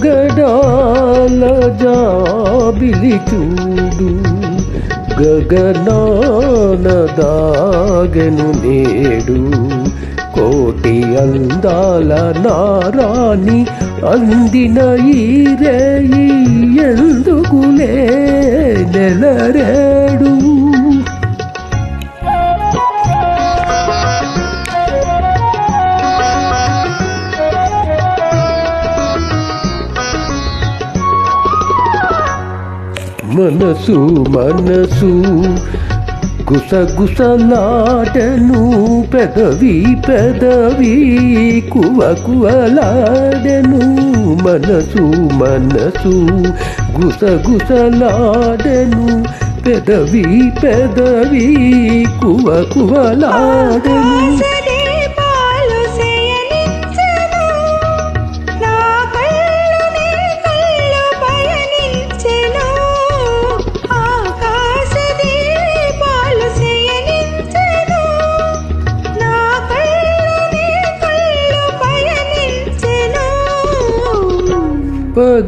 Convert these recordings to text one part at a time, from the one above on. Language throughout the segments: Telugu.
పగడాల జాబిలి చూడు గగనాన దాగెను నేడు కోటి అందాల నారాణి అందిన ఈ రేయి ఎందుకులే నెలరేడు మనసు మనసు గుసగుసలాడెను పెదవి పెదవి కువకువలాడెను మనసు మనసు గుసగుసలాడెను పెదవి పెదవి కువకువలాడెను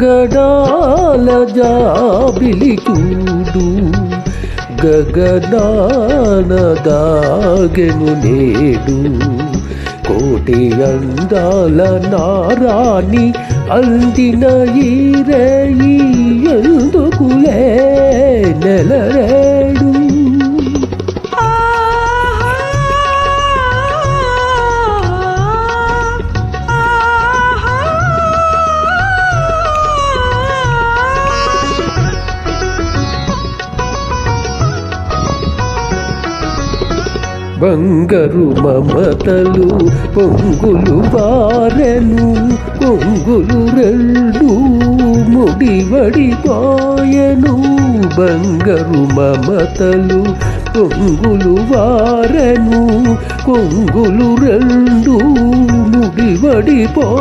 పగడాల జాబిలి చూడు గగనాన దాగెను నేడు కోటి అందాల నారాణి అందిన ఈ రేయి ఎందుకులే నెలరేడు బంగారు మమతలు పొంగులు వారెను పొంగులు రెండు ముడివడిపోయెను బంగారు మమతలు పొంగులు వారెను పొంగులు రెండు ముడివడిపోయెను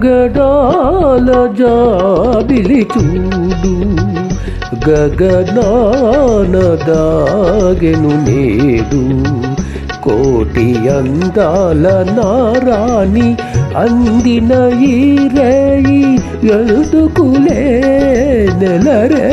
పగడాల జాబిలి చూడు గగనాన దాగెను నేడు కోటి అందాల నారాణి అందిన ఈ రేయి ఎందుకులే నెలరే